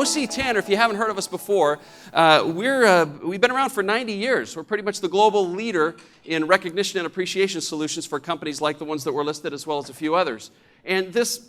O.C. Tanner, if you haven't heard of us before, we've been around for 90 years. We're pretty much the global leader in recognition and appreciation solutions for companies like the ones that were listed, as well as a few others. And this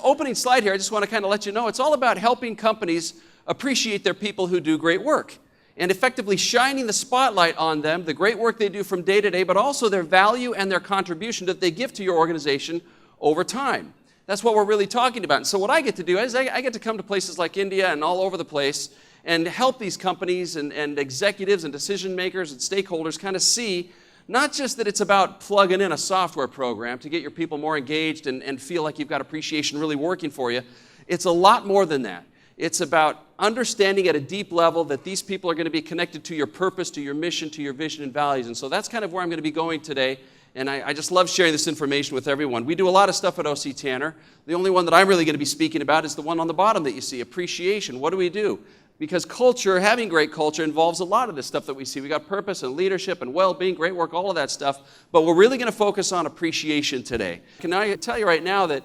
opening slide here, I just want to kind of let you know, it's all about helping companies appreciate their people who do great work and effectively shining the spotlight on them, the great work they do from day to day, but also their value and their contribution that they give to your organization over time. That's what we're really talking about. And so what I get to do is I get to come to places like India and all over the place and help these companies and executives and decision makers and stakeholders kind of see not just that it's about plugging in a software program to get your people more engaged and feel like you've got appreciation really working for you. It's a lot more than that. It's about understanding at a deep level that these people are going to be connected to your purpose, to your mission, to your vision and values. And so that's kind of where I'm going to be going today. And I just love sharing this information with everyone. We do a lot of stuff at O.C. Tanner. The only one that I'm really going to be speaking about is the one on the bottom that you see, appreciation. What do we do? Because culture, having great culture, involves a lot of this stuff that we see. We got purpose and leadership and well-being, great work, all of that stuff. But we're really going to focus on appreciation today. Can I tell you right now that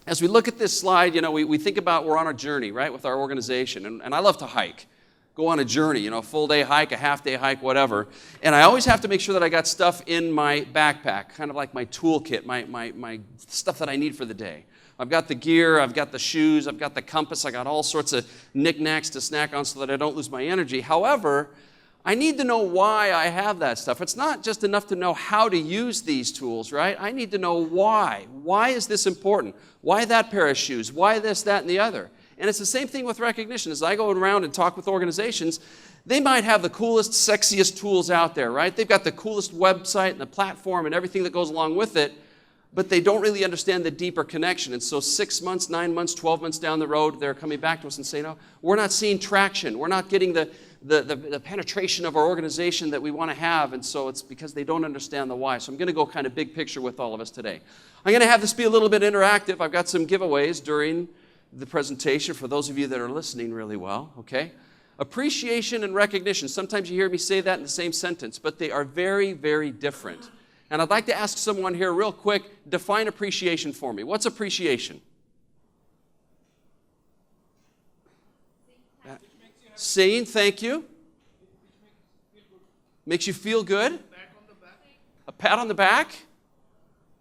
as we look at this slide, you know, we think about we're on a journey, right, with our organization. And I love to hike. Go on a journey, you know, a full-day hike, a half-day hike, whatever. And I always have to make sure that I got stuff in my backpack, kind of like my toolkit, my stuff that I need for the day. I've got the gear, I've got the shoes, I've got the compass, I got all sorts of knickknacks to snack on so that I don't lose my energy. However, I need to know why I have that stuff. It's not just enough to know how to use these tools, right? I need to know why. Why is this important? Why that pair of shoes? Why this, that, and the other? And it's the same thing with recognition. As I go around and talk with organizations, they might have the coolest, sexiest tools out there, right? They've got the coolest website and the platform and everything that goes along with it, but they don't really understand the deeper connection. And so 6 months, 9 months, 12 months down the road, they're coming back to us and saying, no, we're not seeing traction. We're not getting the penetration of our organization that we want to have. And so it's because they don't understand the why. So I'm going to go kind of big picture with all of us today. I'm going to have this be a little bit interactive. I've got some giveaways during the presentation for those of you that are listening really well, okay? Appreciation and recognition. Sometimes you hear me say that in the same sentence, but they are very, very different. And I'd like to ask someone here real quick, define appreciation for me. What's appreciation? Saying thank you. Makes you feel good. A pat on the back.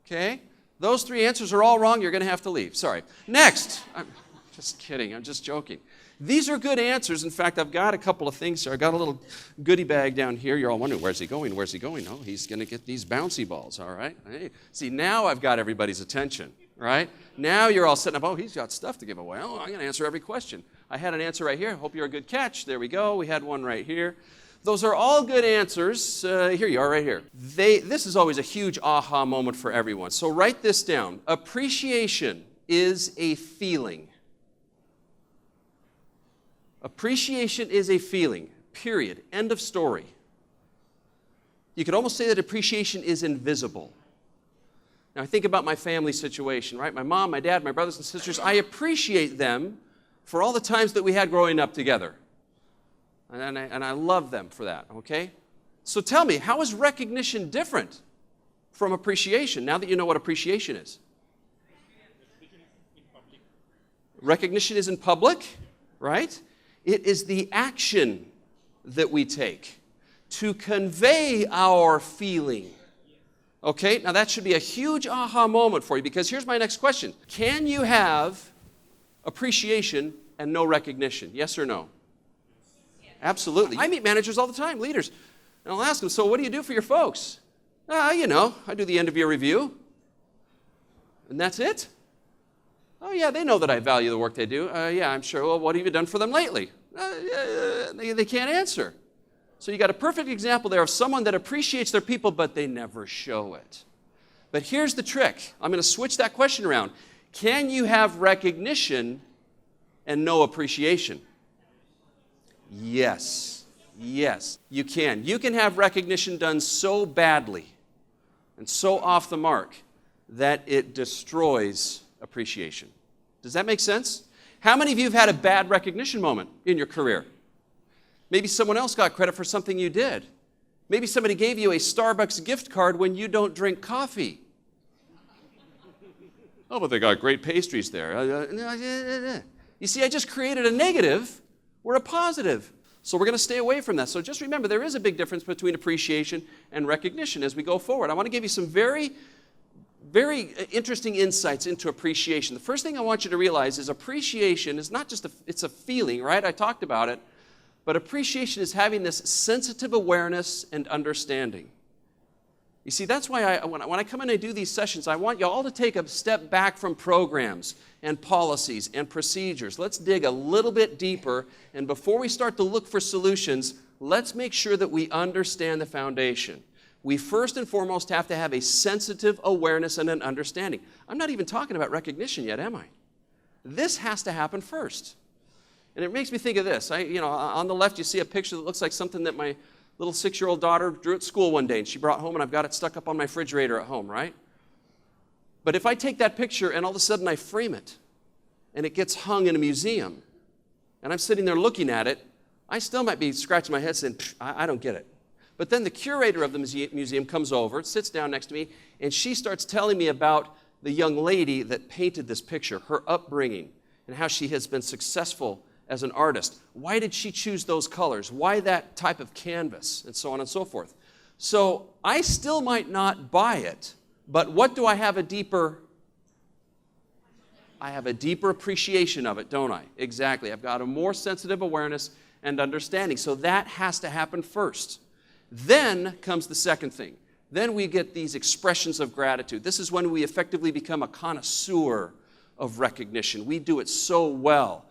Okay. Those three answers are all wrong. You're going to have to leave. Sorry. Next. I'm just kidding. I'm just joking. These are good answers. In fact, I've got a couple of things here. I got a little goodie bag down here. You're all wondering, where's he going? Where's he going? Oh, he's going to get these bouncy balls, all right? Hey. See, now I've got everybody's attention, right? Now you're all sitting up, oh, he's got stuff to give away. Oh, I'm going to answer every question. I had an answer right here. Hope you're a good catch. There we go. We had one right here. Those are all good answers. Here you are right here. This is always a huge aha moment for everyone. So write this down. Appreciation is a feeling. Appreciation is a feeling, period. End of story. You could almost say that appreciation is invisible. Now, I think about my family situation, right? My mom, my dad, my brothers and sisters. I appreciate them for all the times that we had growing up together. And I love them for that, okay? So tell me, how is recognition different from appreciation, now that you know what appreciation is? Recognition is in public, right? It is the action that we take to convey our feeling. Okay, now that should be a huge aha moment for you, because here's my next question. Can you have appreciation and no recognition? Yes or no? Absolutely. I meet managers all the time, leaders, and I'll ask them, so what do you do for your folks? You know, I do the end of year review. And that's it? Oh, yeah, they know that I value the work they do. Yeah, I'm sure. Well, what have you done for them lately? They can't answer. So you got a perfect example there of someone that appreciates their people, but they never show it. But here's the trick. I'm going to switch that question around. Can you have recognition and no appreciation? Yes. Yes, you can. You can have recognition done so badly and so off the mark that it destroys appreciation. Does that make sense? How many of you have had a bad recognition moment in your career? Maybe someone else got credit for something you did. Maybe somebody gave you a Starbucks gift card when you don't drink coffee. Oh, but they got great pastries there. You see, I just created a negative or a positive. So we're going to stay away from that. So just remember, there is a big difference between appreciation and recognition as we go forward. I want to give you some very interesting insights into appreciation. The first thing I want you to realize is appreciation is not just it's a feeling, right? I talked about it. But appreciation is having this sensitive awareness and understanding. You see, that's why when I come in and do these sessions, I want you all to take a step back from programs and policies and procedures. Let's dig a little bit deeper, and before we start to look for solutions, let's make sure that we understand the foundation. We first and foremost have to have a sensitive awareness and an understanding. I'm not even talking about recognition yet, am I? This has to happen first. And it makes me think of this. On the left, you see a picture that looks like something that my little 6-year-old daughter drew at school one day, and she brought home, and I've got it stuck up on my refrigerator at home, right? But if I take that picture and all of a sudden I frame it, and it gets hung in a museum, and I'm sitting there looking at it, I still might be scratching my head saying, I don't get it. But then the curator of the museum comes over, sits down next to me, and she starts telling me about the young lady that painted this picture, her upbringing, and how she has been successful as an artist. Why did she choose those colors? Why that type of canvas? And so on and so forth. So I still might not buy it, but what do I have a deeper appreciation of it, don't I? Exactly. I've got a more sensitive awareness and understanding. So that has to happen first. Then comes the second thing. Then we get these expressions of gratitude. This is when we effectively become a connoisseur of recognition. We do it so well.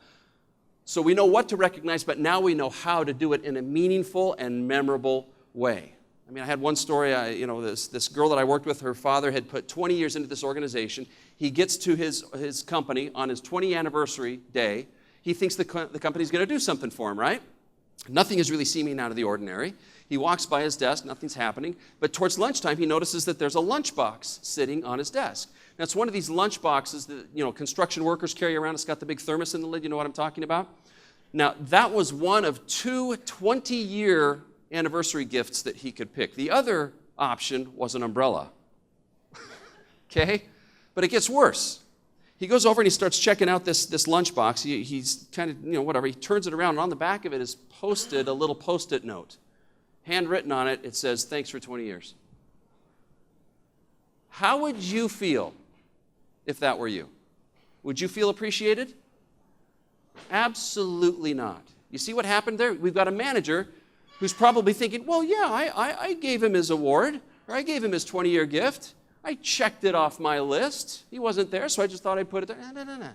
So we know what to recognize, but now we know how to do it in a meaningful and memorable way. I mean, I had one story, this girl that I worked with, her father had put 20 years into this organization. He gets to his company on his 20th anniversary day. He thinks the company's going to do something for him, right? Nothing is really seeming out of the ordinary. He walks by his desk, nothing's happening. But towards lunchtime, he notices that there's a lunchbox sitting on his desk. Now, it's one of these lunch boxes that construction workers carry around. It's got the big thermos in the lid. You know what I'm talking about? Now, that was one of 2 20-year anniversary gifts that he could pick. The other option was an umbrella. Okay? But it gets worse. He goes over and he starts checking out this lunchbox. He's kind of, whatever. He turns it around, and on the back of it is posted a little Post-it note. Handwritten on it, it says, "Thanks for 20 years." How would you feel if that were you? Would you feel appreciated? Absolutely not. You see what happened there? We've got a manager who's probably thinking, well, yeah, I gave him his award, or I gave him his 20-year gift. I checked it off my list. He wasn't there, so I just thought I'd put it there. No.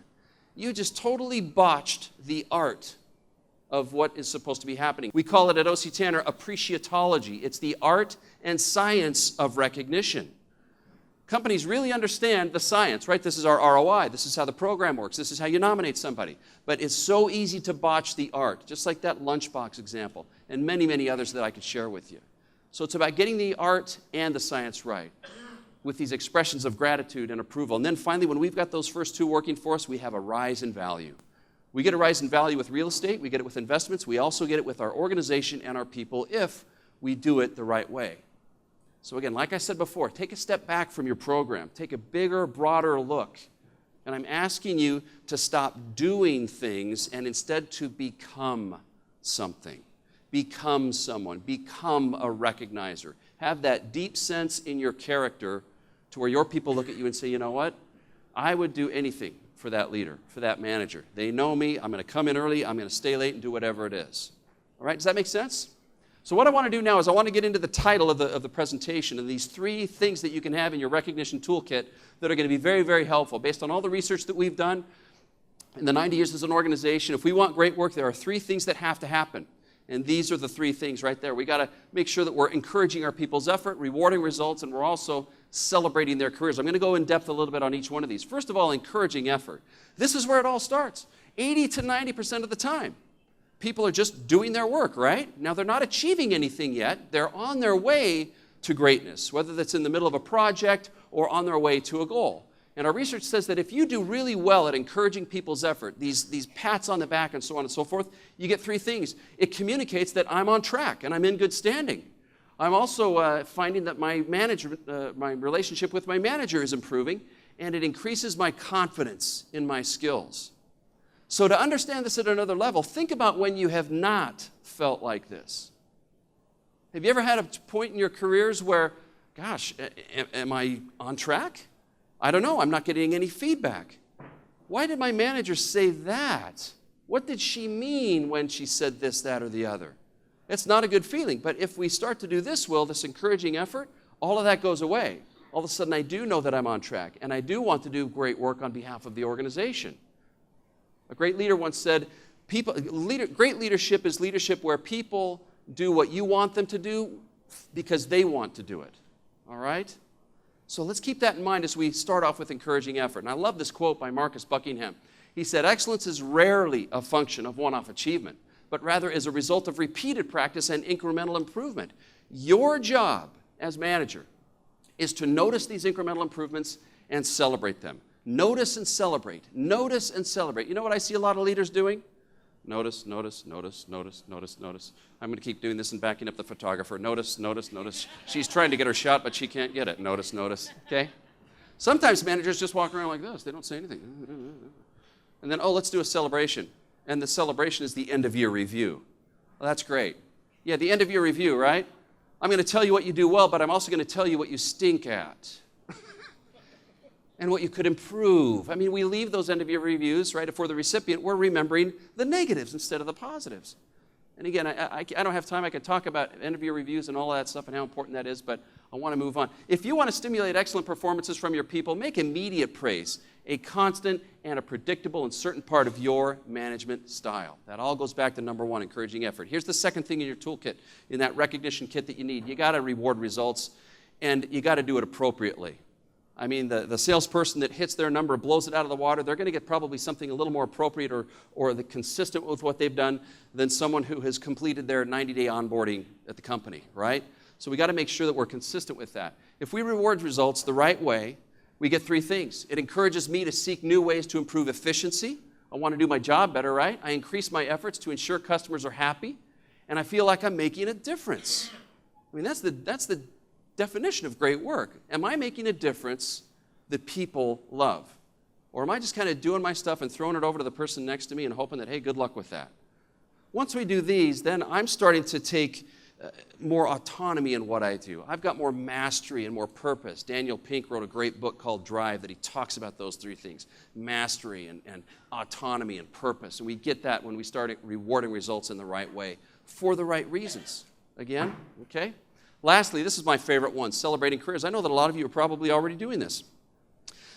You just totally botched the art of what is supposed to be happening. We call it at O.C. Tanner appreciatology. It's the art and science of recognition. Companies really understand the science, right? This is our ROI. This is how the program works. This is how you nominate somebody. But it's so easy to botch the art, just like that lunchbox example, and many, many others that I could share with you. So it's about getting the art and the science right with these expressions of gratitude and approval. And then finally, when we've got those first two working for us, we have a rise in value. We get a rise in value with real estate. We get it with investments. We also get it with our organization and our people if we do it the right way. So again, like I said before, take a step back from your program. Take a bigger, broader look. And I'm asking you to stop doing things and instead to become something. Become someone. Become a recognizer. Have that deep sense in your character to where your people look at you and say, you know what? I would do anything for that leader, for that manager. They know me. I'm going to come in early. I'm going to stay late and do whatever it is. All right? Does that make sense? So what I want to do now is I want to get into the title of the presentation and these 3 things that you can have in your recognition toolkit that are going to be very, very helpful. Based on all the research that we've done in the 90 years as an organization, if we want great work, there are 3 things that have to happen. And these are the 3 things right there. We got to make sure that we're encouraging our people's effort, rewarding results, and we're also celebrating their careers. I'm going to go in depth a little bit on each one of these. First of all, encouraging effort. This is where it all starts. 80 to 90% of the time, people are just doing their work, right? Now, they're not achieving anything yet. They're on their way to greatness, whether that's in the middle of a project or on their way to a goal. And our research says that if you do really well at encouraging people's effort, these pats on the back and so on and so forth, you get 3 things. It communicates that I'm on track and I'm in good standing. I'm also finding that my relationship with my manager is improving, and it increases my confidence in my skills. So to understand this at another level, think about when you have not felt like this. Have you ever had a point in your careers where, gosh, am I on track? I don't know, I'm not getting any feedback. Why did my manager say that? What did she mean when she said this, that, or the other? It's not a good feeling, but if we start to do this, this encouraging effort, all of that goes away. All of a sudden, I do know that I'm on track, and I do want to do great work on behalf of the organization. A great leader once said, great leadership is leadership where people do what you want them to do because they want to do it. All right? So let's keep that in mind as we start off with encouraging effort. And I love this quote by Marcus Buckingham. He said, excellence is rarely a function of one-off achievement, but rather is a result of repeated practice and incremental improvement. Your job as manager is to notice these incremental improvements and celebrate them. Notice and celebrate. Notice and celebrate. You know what I see a lot of leaders doing? Notice, notice, notice, notice, notice, notice. I'm going to keep doing this and backing up the photographer. Notice, notice, notice. She's trying to get her shot, but she can't get it. Notice, notice. Okay? Sometimes managers just walk around like this. They don't say anything. And then, let's do a celebration. And the celebration is the end-of-year review. Well, that's great. Yeah, the end-of-year review, right? I'm going to tell you what you do well, but I'm also going to tell you what you stink at. And what you could improve. I mean, we leave those end-of-year reviews, right? For the recipient, we're remembering the negatives instead of the positives. And again, I don't have time. I could talk about end-of-year reviews and all that stuff and how important that is, but I want to move on. If you want to stimulate excellent performances from your people, make immediate praise a constant and a predictable and certain part of your management style. That all goes back to number one, encouraging effort. Here's the second thing in your toolkit, in that recognition kit that you need. You got to reward results, and you got to do it appropriately. I mean, the salesperson that hits their number, blows it out of the water, they're going to get probably something a little more appropriate or consistent with what they've done than someone who has completed their 90-day onboarding at the company, right? So we got to make sure that we're consistent with that. If we reward results the right way, we get three things. It encourages me to seek new ways to improve efficiency. I want to do my job better, right? I increase my efforts to ensure customers are happy, and I feel like I'm making a difference. I mean, that's the definition of great work. Am I making a difference that people love? Or am I just kind of doing my stuff and throwing it over to the person next to me and hoping that, hey, good luck with that? Once we do these, then I'm starting to take more autonomy in what I do. I've got more mastery and more purpose. Daniel Pink wrote a great book called Drive that he talks about those three things, mastery and autonomy and purpose. And we get that when we start rewarding results in the right way for the right reasons. Again, okay? Lastly, this is my favorite one, celebrating careers. I know that a lot of you are probably already doing this.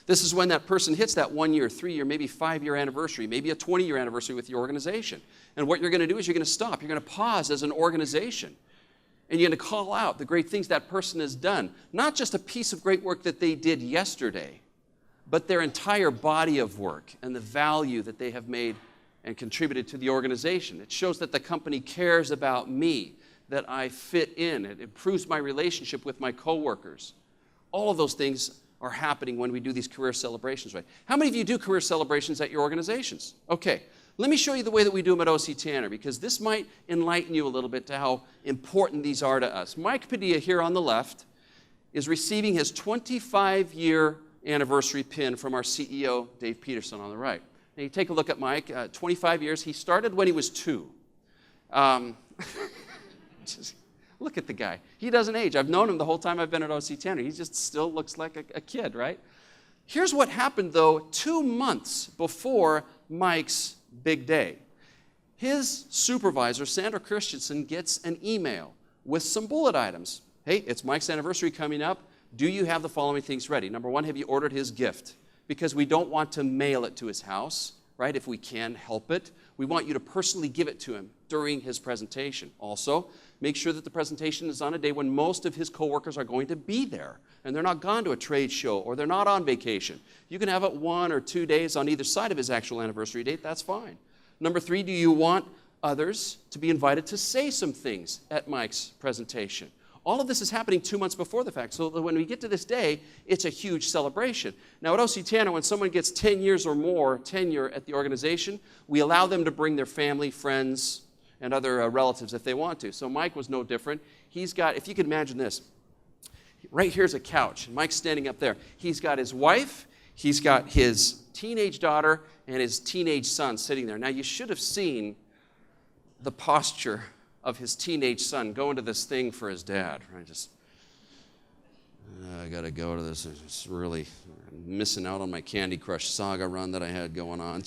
This is when that person hits that 1 year, 3 year, maybe 5 year anniversary, maybe a 20-year anniversary with your organization. And what you're going to do is you're going to stop. You're going to pause as an organization. And you're going to call out the great things that person has done. Not just a piece of great work that they did yesterday, but their entire body of work and the value that they have made and contributed to the organization. It shows that the company cares about me, that I fit in. It improves my relationship with my coworkers. All of those things are happening when we do these career celebrations, right? How many of you do career celebrations at your organizations? Okay, let me show you the way that we do them at O.C. Tanner, because this might enlighten you a little bit to how important these are to us. Mike Padilla here on the left is receiving his 25-year anniversary pin from our CEO, Dave Peterson, on the right. Now you take a look at Mike, 25 years. He started when he was 2. Just look at the guy. He doesn't age. I've known him the whole time I've been at O.C. Tanner. He just still looks like a kid, right? Here's what happened, though, 2 months before Mike's big day. His supervisor, Sandra Christensen, gets an email with some bullet items. Hey, it's Mike's anniversary coming up. Do you have the following things ready? Number one, have you ordered his gift? Because we don't want to mail it to his house, right, if we can help it. We want you to personally give it to him during his presentation. Also, make sure that the presentation is on a day when most of his coworkers are going to be there and they're not gone to a trade show or they're not on vacation. You can have it 1 or 2 days on either side of his actual anniversary date. That's fine. Number 3, do you want others to be invited to say some things at Mike's presentation? All of this is happening 2 months before the fact, so that when we get to this day, it's a huge celebration. Now at O.C. Tanner, when someone gets 10 years or more tenure at the organization, we allow them to bring their family, friends, and other relatives if they want to. So Mike was no different. He's got, if you could imagine this, right here's a couch, and Mike's standing up there. He's got his wife, He's got his teenage daughter and his teenage son sitting there. Now, you should have seen the posture of his teenage son going to this thing for his dad. Right? I got to go to this. It's really missing out on my Candy Crush Saga run that I had going on.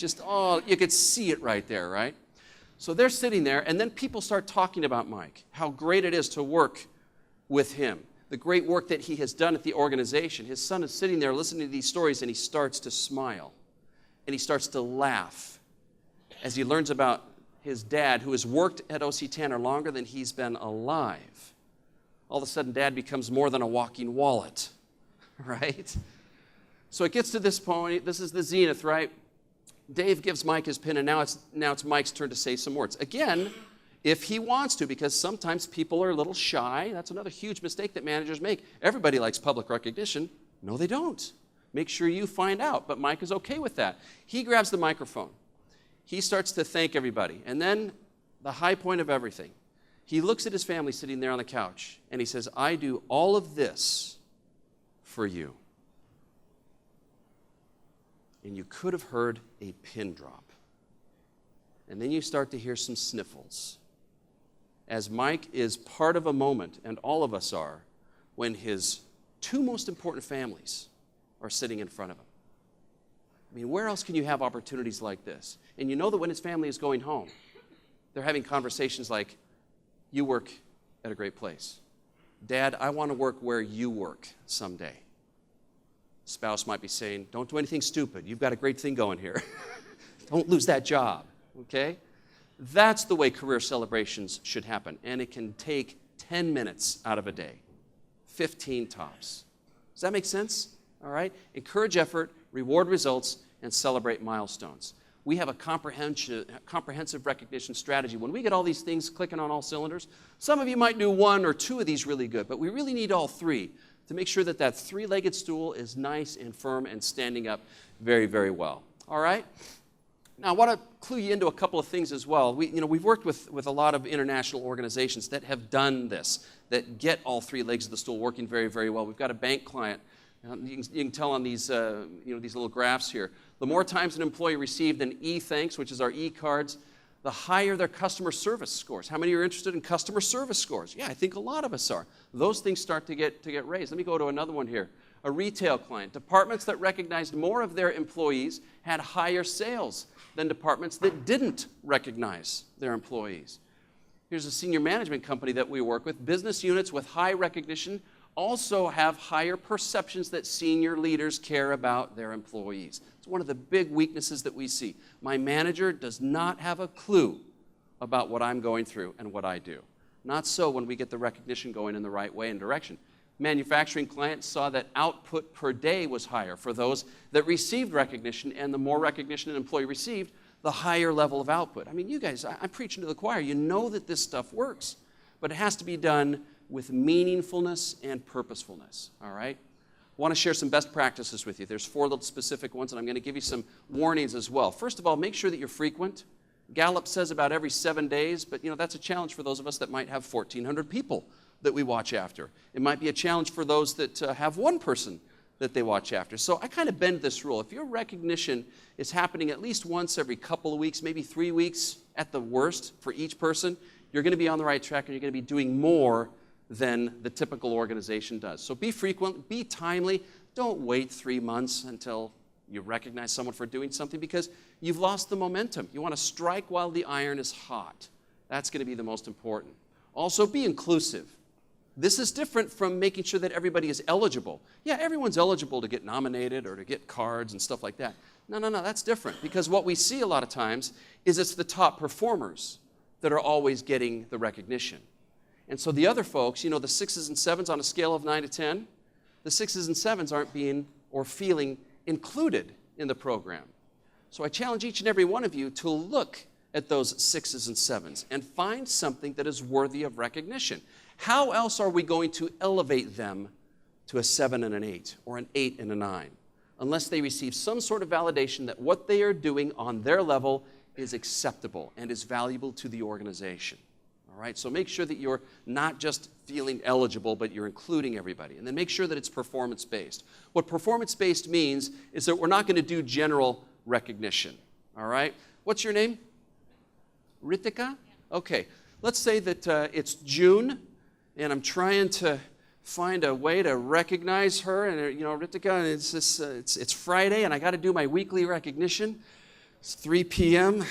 You could see it right there, right? So they're sitting there, and then people start talking about Mike, how great it is to work with him, the great work that he has done at the organization. His son is sitting there listening to these stories, and he starts to smile, and he starts to laugh as he learns about his dad, who has worked at O.C. Tanner longer than he's been alive. All of a sudden, Dad becomes more than a walking wallet, right? So it gets to this point. This is the zenith, right? Dave gives Mike his pin, and now it's Mike's turn to say some words. Again, if he wants to, because sometimes people are a little shy. That's another huge mistake that managers make. Everybody likes public recognition. No, they don't. Make sure you find out, but Mike is okay with that. He grabs the microphone. He starts to thank everybody. And then the high point of everything, he looks at his family sitting there on the couch, and he says, I do all of this for you. And you could have heard a pin drop. And then you start to hear some sniffles, as Mike is part of a moment, and all of us are, when his two most important families are sitting in front of him. I mean, where else can you have opportunities like this? And you know that when his family is going home, they're having conversations like, you work at a great place. Dad, I want to work where you work someday. Spouse might be saying, don't do anything stupid. You've got a great thing going here. Don't lose that job, okay? That's the way career celebrations should happen. And it can take 10 minutes out of a day, 15 tops. Does that make sense? All right? Encourage effort, reward results, and celebrate milestones. We have a comprehensive recognition strategy. When we get all these things clicking on all cylinders, some of you might do one or two of these really good, but we really need all three to make sure that that three-legged stool is nice and firm and standing up very, very well. All right? Now, I want to clue you into a couple of things as well. We've worked with a lot of international organizations that have done this, that get all three legs of the stool working very, very well. We've got a bank client. You can tell on these, these little graphs here. The more times an employee received an e-thanks, which is our e-cards, the higher their customer service scores. How many are interested in customer service scores? Yeah, I think a lot of us are. Those things start to get raised. Let me go to another one here. A retail client. Departments that recognized more of their employees had higher sales than departments that didn't recognize their employees. Here's a senior management company that we work with. Business units with high recognition also have higher perceptions that senior leaders care about their employees. It's one of the big weaknesses that we see. My manager does not have a clue about what I'm going through and what I do. Not so when we get the recognition going in the right way and direction. Manufacturing clients saw that output per day was higher for those that received recognition, and the more recognition an employee received, the higher level of output. I mean, you guys, I'm preaching to the choir. You know that this stuff works, but it has to be done with meaningfulness and purposefulness, all right? I want to share some best practices with you. There's 4 little specific ones, and I'm going to give you some warnings as well. First of all, make sure that you're frequent. Gallup says about every 7 days, but that's a challenge for those of us that might have 1,400 people that we watch after. It might be a challenge for those that have one person that they watch after. So I kind of bend this rule. If your recognition is happening at least once every couple of weeks, maybe 3 weeks at the worst for each person, you're going to be on the right track, and you're going to be doing more than the typical organization does. So be frequent, be timely. Don't wait 3 months until you recognize someone for doing something, because you've lost the momentum. You want to strike while the iron is hot. That's going to be the most important. Also, be inclusive. This is different from making sure that everybody is eligible. Yeah, everyone's eligible to get nominated or to get cards and stuff like that. No, that's different, because what we see a lot of times is it's the top performers that are always getting the recognition. And so the other folks, the 6s and 7s on a scale of 9 to 10, the 6s and 7s aren't being or feeling included in the program. So I challenge each and every one of you to look at those 6s and 7s and find something that is worthy of recognition. How else are we going to elevate them to a 7 and an 8 or an 8 and a 9 unless they receive some sort of validation that what they are doing on their level is acceptable and is valuable to the organization? All right, so make sure that you're not just feeling eligible, but you're including everybody. And then make sure that it's performance-based. What performance-based means is that we're not going to do general recognition. All right? What's your name? Ritika? Okay. Let's say that it's June, and I'm trying to find a way to recognize her. And, Ritika, and it's Friday, and I got to do my weekly recognition. It's 3 p.m.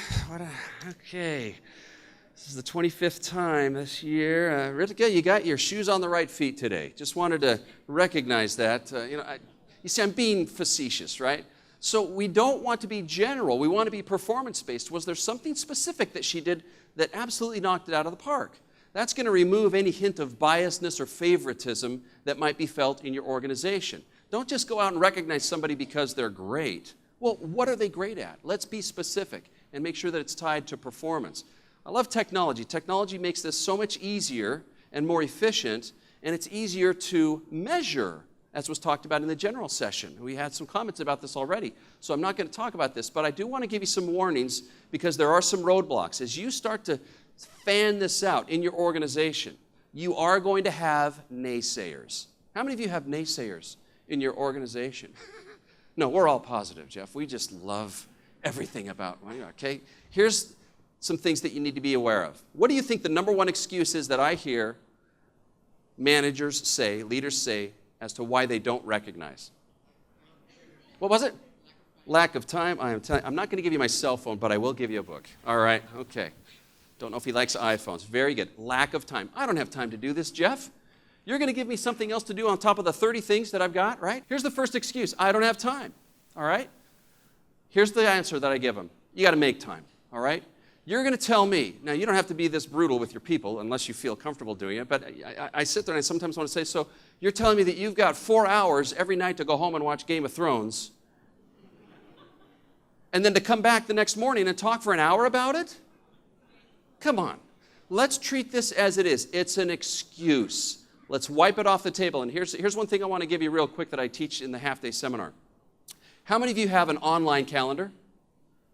Okay. This is the 25th time this year. Ritika, you got your shoes on the right feet today. Just wanted to recognize that. You see, I'm being facetious, right? So we don't want to be general. We want to be performance-based. Was there something specific that she did that absolutely knocked it out of the park? That's going to remove any hint of biasness or favoritism that might be felt in your organization. Don't just go out and recognize somebody because they're great. Well, what are they great at? Let's be specific and make sure that it's tied to performance. I love technology. Technology makes this so much easier and more efficient, and it's easier to measure, as was talked about in the general session. We had some comments about this already, so I'm not going to talk about this, but I do want to give you some warnings because there are some roadblocks. As you start to fan this out in your organization, you are going to have naysayers. How many of you have naysayers in your organization? No, we're all positive, Jeff. We just love everything about, okay? Here's some things that you need to be aware of. What do you think the number one excuse is that I hear managers say, leaders say, as to why they don't recognize? What was it? Lack of time. I'm not going to give you my cell phone, but I will give you a book. All right, okay. Don't know if he likes iPhones. Very good. Lack of time. I don't have time to do this, Jeff. You're going to give me something else to do on top of the 30 things that I've got, right? Here's the first excuse. I don't have time, all right? Here's the answer that I give them. You got to make time, all right? You're going to tell me, now you don't have to be this brutal with your people unless you feel comfortable doing it, but I sit there and I sometimes want to say, so you're telling me that you've got 4 hours every night to go home and watch Game of Thrones, and then to come back the next morning and talk for an hour about it? Come on. Let's treat this as it is. It's an excuse. Let's wipe it off the table. And here's one thing I want to give you real quick that I teach in the half-day seminar. How many of you have an online calendar?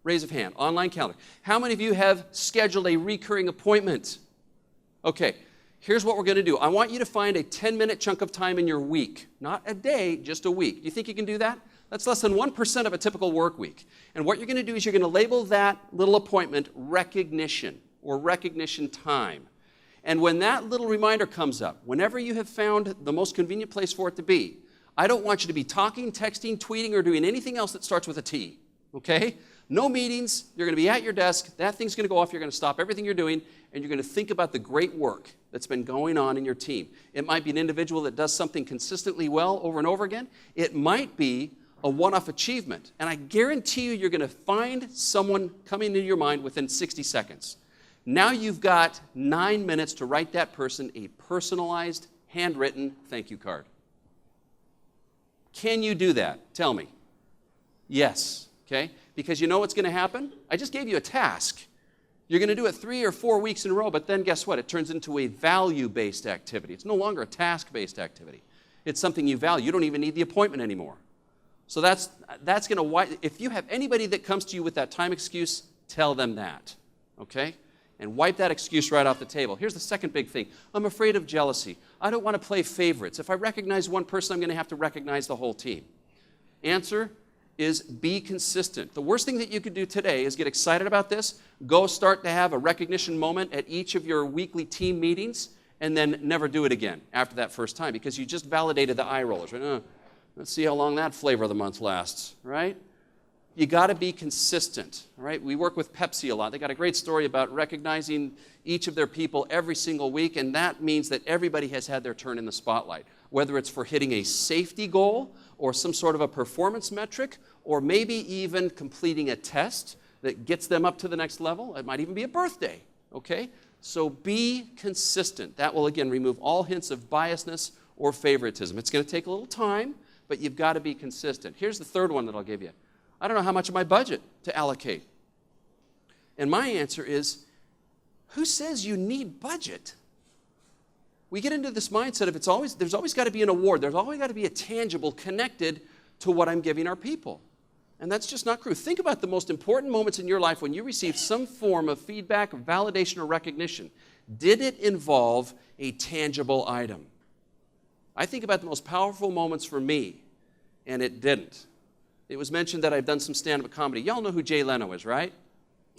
Raise of hand. Online calendar. How many of you have scheduled a recurring appointment? Okay, here's what we're going to do. I want you to find a 10-minute chunk of time in your week. Not a day, just a week. Do you think you can do that? That's less than 1% of a typical work week. And what you're going to do is you're going to label that little appointment recognition or recognition time. And when that little reminder comes up, whenever you have found the most convenient place for it to be, I don't want you to be talking, texting, tweeting, or doing anything else that starts with a T, okay? No meetings. You're going to be at your desk. That thing's going to go off. You're going to stop everything you're doing, and you're going to think about the great work that's been going on in your team. It might be an individual that does something consistently well over and over again. It might be a one-off achievement, and I guarantee you you're going to find someone coming into your mind within 60 seconds. Now you've got 9 minutes to write that person a personalized, handwritten thank you card. Can you do that? Tell me. Yes, okay? Because you know what's going to happen? I just gave you a task. You're going to do it 3 or 4 weeks in a row, but then guess what? It turns into a value-based activity. It's no longer a task-based activity. It's something you value. You don't even need the appointment anymore. So that's going to, if you have anybody that comes to you with that time excuse, tell them that, okay? And wipe that excuse right off the table. Here's the second big thing. I'm afraid of jealousy. I don't want to play favorites. If I recognize one person, I'm going to have to recognize the whole team. Answer is be consistent. The worst thing that you could do today is get excited about this, go start to have a recognition moment at each of your weekly team meetings, and then never do it again after that first time because you just validated the eye rollers. Right? Let's see how long that flavor of the month lasts, right? You got to be consistent, right? We work with Pepsi a lot. They got a great story about recognizing each of their people every single week, and that means that everybody has had their turn in the spotlight, whether it's for hitting a safety goal or some sort of a performance metric, or maybe even completing a test that gets them up to the next level. It might even be a birthday, okay? So be consistent. That will, again, remove all hints of biasness or favoritism. It's going to take a little time, but you've got to be consistent. Here's the third one that I'll give you. I don't know how much of my budget to allocate. And my answer is, who says you need budget? We get into this mindset of there's always got to be an award. There's always got to be a tangible connected to what I'm giving our people. And that's just not true. Think about the most important moments in your life when you receive some form of feedback, validation, or recognition. Did it involve a tangible item? I think about the most powerful moments for me, and it didn't. It was mentioned that I've done some stand-up comedy. Y'all know who Jay Leno is, right?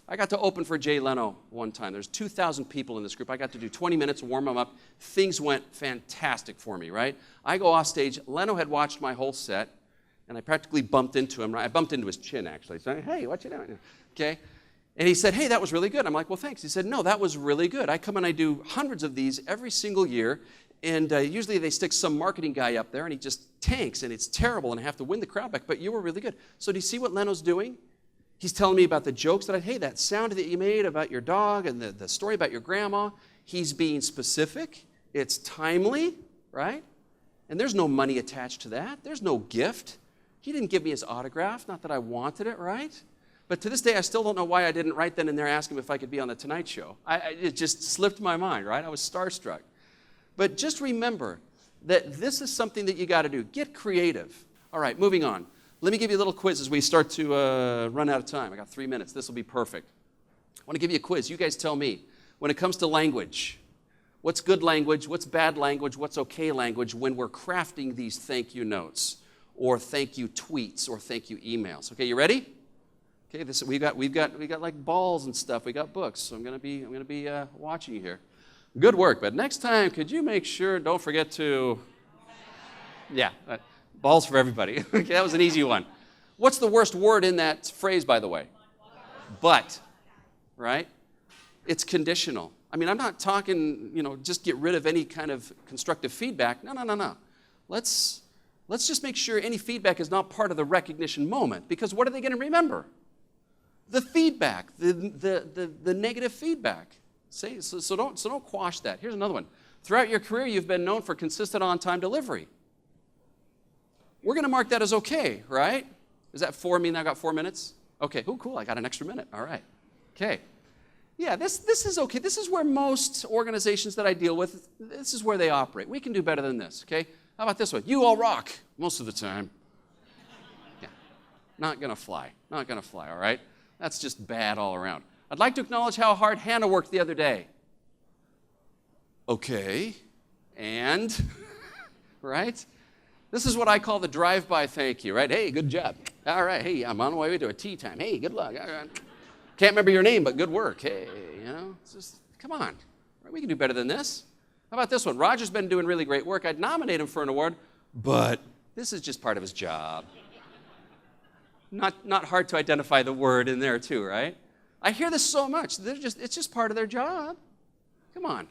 I got to open for Jay Leno one time. There's 2,000 people in this group. I got to do 20 minutes, warm them up. Things went fantastic for me, right? I go off stage. Leno had watched my whole set, and I practically bumped into him. I bumped into his chin, actually. So, hey, what you doing? Okay? And he said, hey, that was really good. I'm like, well, thanks. He said, no, that was really good. I come and I do hundreds of these every single year, and usually they stick some marketing guy up there, and he just tanks, and it's terrible, and I have to win the crowd back, but you were really good. So do you see what Leno's doing? He's telling me about the jokes hey, that sound that you made about your dog and the story about your grandma. He's being specific. It's timely, right? And there's no money attached to that. There's no gift. He didn't give me his autograph, not that I wanted it, right? But to this day, I still don't know why I didn't right then and there ask him if I could be on The Tonight Show. It just slipped my mind, right? I was starstruck. But just remember that this is something that you got to do. Get creative. All right, moving on. Let me give you a little quiz as we start to run out of time. I got 3 minutes. This will be perfect. I want to give you a quiz. You guys tell me, when it comes to language, what's good language, what's bad language, what's okay language when we're crafting these thank you notes or thank you tweets or thank you emails. Okay, you ready? Okay, we've got like balls and stuff. We got books. So I'm going to be watching you here. Good work. But next time, could you make sure? Don't forget to. Yeah. Balls for everybody. Okay, that was an easy one. What's the worst word in that phrase, by the way? But, right? It's conditional. I mean, I'm not talking, just get rid of any kind of constructive feedback. No. Let's just make sure any feedback is not part of the recognition moment, because what are they going to remember? The feedback, the negative feedback. So don't quash that. Here's another one. Throughout your career, you've been known for consistent on-time delivery. We're going to mark that as okay, right? Does that mean I got 4 minutes? Okay, cool, I got an extra minute. All right. Okay. Yeah, this is okay. This is where most organizations that I deal with, this is where they operate. We can do better than this, okay? How about this one? You all rock most of the time. Yeah, not going to fly. Not going to fly, all right? That's just bad all around. I'd like to acknowledge how hard Hannah worked the other day. Okay, and, right? This is what I call the drive-by thank you, right? Hey, good job. All right, hey, I'm on my way to a tea time. Hey, good luck. All right. Can't remember your name, but good work. Hey, it's just, come on. Right? We can do better than this. How about this one? Roger's been doing really great work. I'd nominate him for an award, but this is just part of his job. Not hard to identify the word in there too, right? I hear this so much. It's just part of their job. Come on.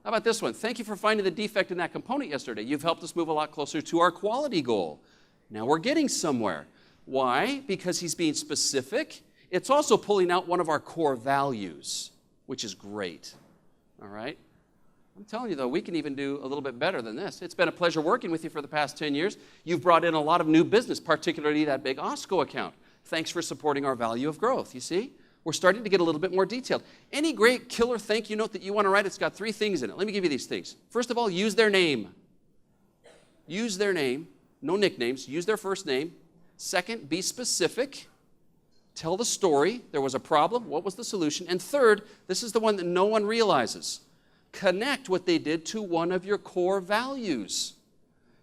How about this one? Thank you for finding the defect in that component yesterday. You've helped us move a lot closer to our quality goal. Now we're getting somewhere. Why? Because he's being specific. It's also pulling out one of our core values, which is great. All right? I'm telling you, though, we can even do a little bit better than this. It's been a pleasure working with you for the past 10 years. You've brought in a lot of new business, particularly that big OSCO account. Thanks for supporting our value of growth, you see? We're starting to get a little bit more detailed. Any great killer thank you note that you want to write, it's got 3 things in it. Let me give you these things. First of all, use their name. Use their name. No nicknames. Use their first name. Second, be specific. Tell the story. There was a problem. What was the solution? And third, this is the one that no one realizes. Connect what they did to one of your core values.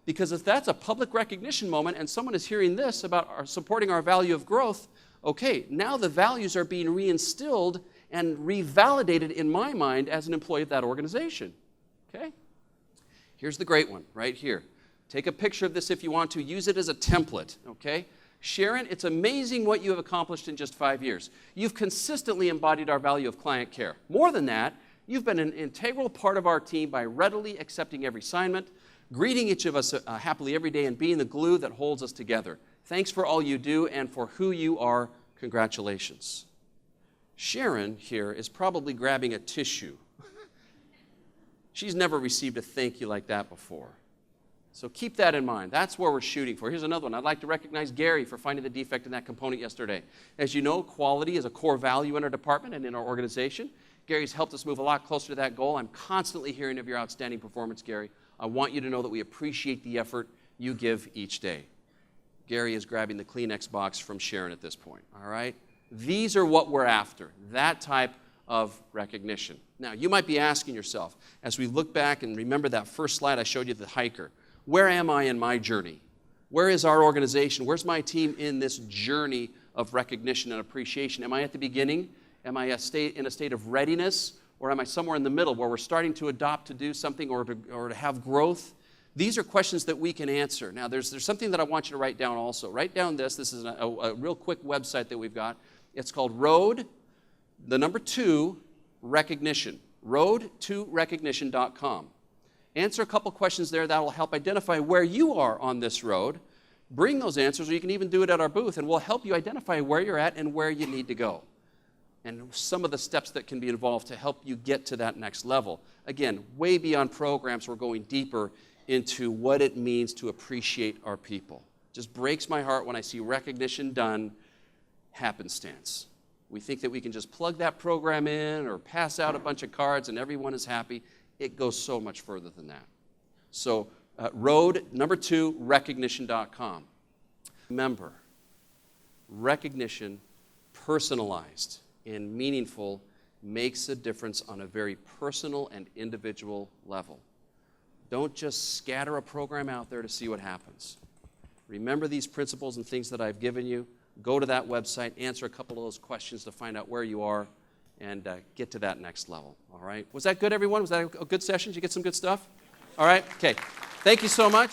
Because if that's a public recognition moment and someone is hearing this about supporting our value of growth, okay, now the values are being reinstilled and revalidated in my mind as an employee of that organization. Okay? Here's the great one right here. Take a picture of this if you want to. Use it as a template, okay? Sharon, it's amazing what you have accomplished in just 5 years. You've consistently embodied our value of client care. More than that, you've been an integral part of our team by readily accepting every assignment, greeting each of us happily every day, and being the glue that holds us together. Thanks for all you do and for who you are. Congratulations. Sharon here is probably grabbing a tissue. She's never received a thank you like that before. So keep that in mind. That's where we're shooting for. Here's another one. I'd like to recognize Gary for finding the defect in that component yesterday. As you know, quality is a core value in our department and in our organization. Gary's helped us move a lot closer to that goal. I'm constantly hearing of your outstanding performance, Gary. I want you to know that we appreciate the effort you give each day. Gary is grabbing the Kleenex box from Sharon at this point, all right? These are what we're after, that type of recognition. Now, you might be asking yourself, as we look back and remember that first slide I showed you, the hiker, where am I in my journey? Where is our organization? Where's my team in this journey of recognition and appreciation? Am I at the beginning? Am I in a state of readiness? Or am I somewhere in the middle where we're starting to adopt to do something or to have growth? These are questions that we can answer. Now, there's something that I want you to write down also. Write down this. This is a real quick website that we've got. It's called Road, the number 2, Recognition. Road2recognition.com. Answer a couple questions there that will help identify where you are on this road. Bring those answers, or you can even do it at our booth, and we'll help you identify where you're at and where you need to go, and some of the steps that can be involved to help you get to that next level. Again, way beyond programs, we're going deeper into what it means to appreciate our people. Just breaks my heart when I see recognition done happenstance. We think that we can just plug that program in or pass out a bunch of cards and everyone is happy. It goes so much further than that. So road, number 2, recognition.com. Remember, recognition, personalized and meaningful, makes a difference on a very personal and individual level. Don't just scatter a program out there to see what happens. Remember these principles and things that I've given you. Go to that website, answer a couple of those questions to find out where you are, and get to that next level. All right? Was that good, everyone? Was that a good session? Did you get some good stuff? All right? Okay. Thank you so much.